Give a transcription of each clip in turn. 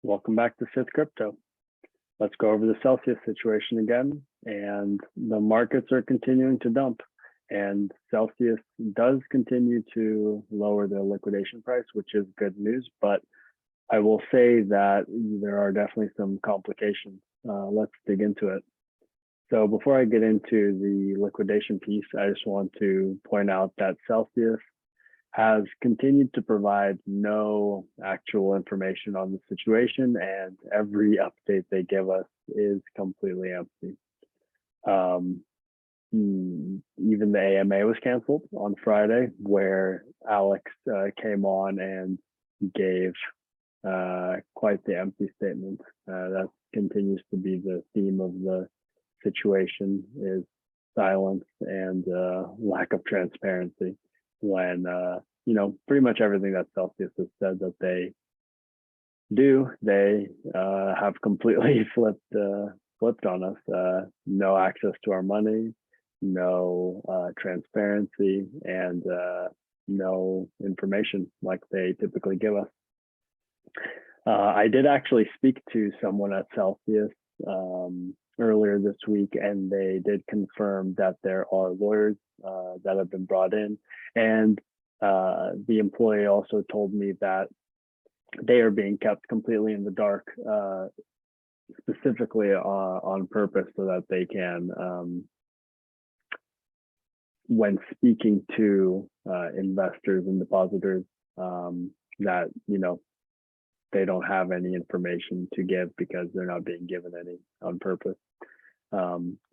Welcome back to Fifth Crypto. Let's go over the Celsius situation again. And the markets are continuing to dump. And Celsius does continue to lower their liquidation price, which is good news. But I will say that there are definitely some complications. Let's dig into it. So before I get into the liquidation piece, I just want to point out that Celsius has continued to provide no actual information on the situation, and every update they give us is completely empty. Even the AMA was canceled on Friday, where Alex came on and gave quite the empty statement. That continues to be the theme of the situation, is silence and lack of transparency, when pretty much everything that Celsius has said that they do, they have completely flipped on us. No access to our money, no transparency, and no information like they typically give us. I did actually speak to someone at Celsius earlier this week, and they did confirm that there are lawyers that have been brought in, and the employee also told me that they are being kept completely in the dark, specifically on purpose, so that they can, when speaking to investors and depositors, that they don't have any information to give because they're not being given any on purpose.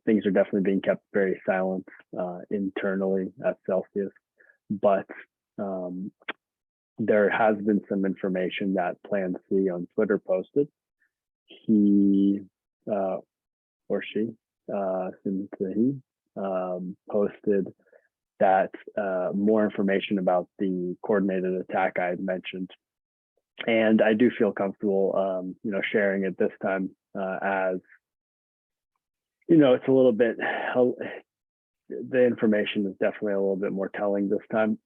Things are definitely being kept very silent internally at Celsius, but there has been some information that Plan C on Twitter posted. He or she, posted that more information about the coordinated attack I had mentioned. And I do feel comfortable, sharing it this time, as it's a little bit, the information is definitely a little bit more telling this time.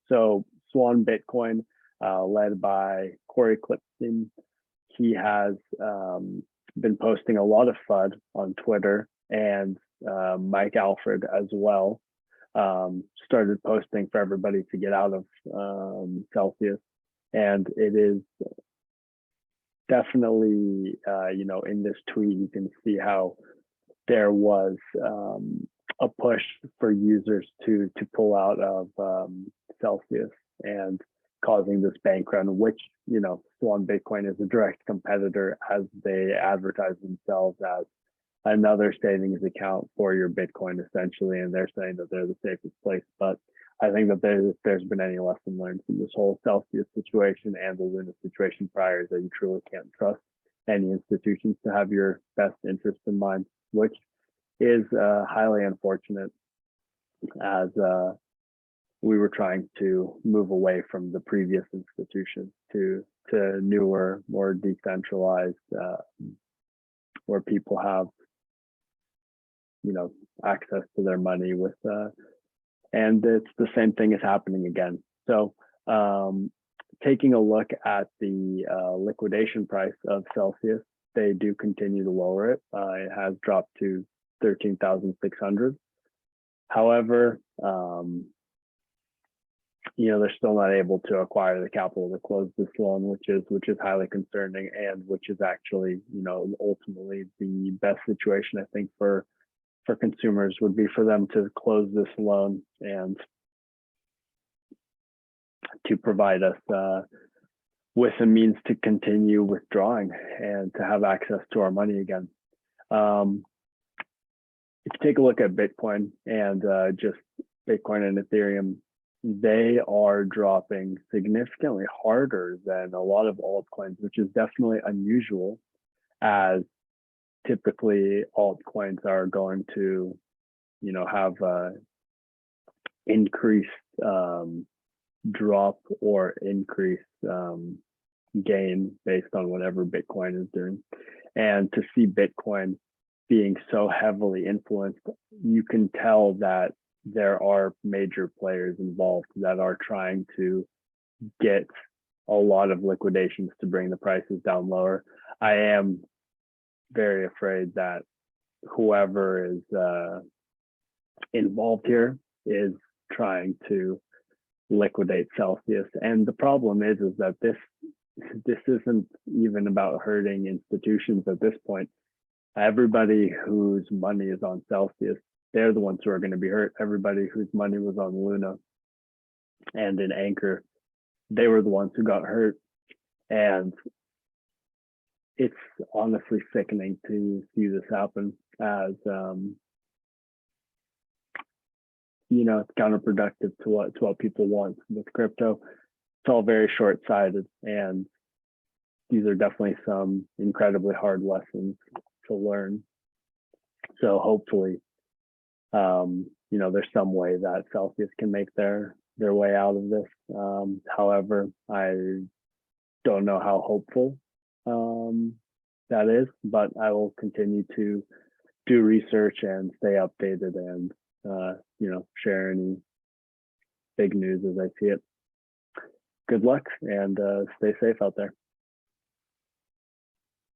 So Swan Bitcoin, led by Corey Clipstein, he has been posting a lot of FUD on Twitter, and Mike Alfred as well started posting for everybody to get out of Celsius. And it is definitely, in this tweet, you can see how there was a push for users to pull out of Celsius, and causing this bank run, which, Swan Bitcoin is a direct competitor, as they advertise themselves as another savings account for your Bitcoin, essentially. And they're saying that they're the safest place. But I think that if there's been any lesson learned from this whole Celsius situation and the Luna situation prior, is that you truly can't trust any institutions to have your best interest in mind, which is highly unfortunate, as we were trying to move away from the previous institutions to newer, more decentralized, where people have access to their money with and it's the same thing is happening again. So taking a look at the liquidation price of Celsius, they do continue to lower it. It has dropped to 13,600. However, they're still not able to acquire the capital to close this loan, which is highly concerning, and which is actually, ultimately the best situation, I think, for consumers would be for them to close this loan and to provide us with a means to continue withdrawing and to have access to our money again. If you take a look at Bitcoin and just Bitcoin and Ethereum, they are dropping significantly harder than a lot of altcoins, which is definitely unusual, as typically altcoins are going to, have increased drop or increased gain based on whatever Bitcoin is doing. And to see Bitcoin being so heavily influenced, you can tell that there are major players involved that are trying to get a lot of liquidations to bring the prices down lower. I am very afraid that whoever is involved here is trying to liquidate Celsius. And the problem is that this isn't even about hurting institutions at this point. Everybody whose money is on Celsius, they're the ones who are going to be hurt. Everybody whose money was on Luna and in Anchor, they were the ones who got hurt. And it's honestly sickening to see this happen, as it's counterproductive to what people want with crypto. It's all very short-sighted, and these are definitely some incredibly hard lessons to learn. So hopefully, there's some way that Celsius can make their way out of this. However, I don't know how hopeful that is, but I will continue to do research and stay updated and share any big news as I see it. Good luck and stay safe out there.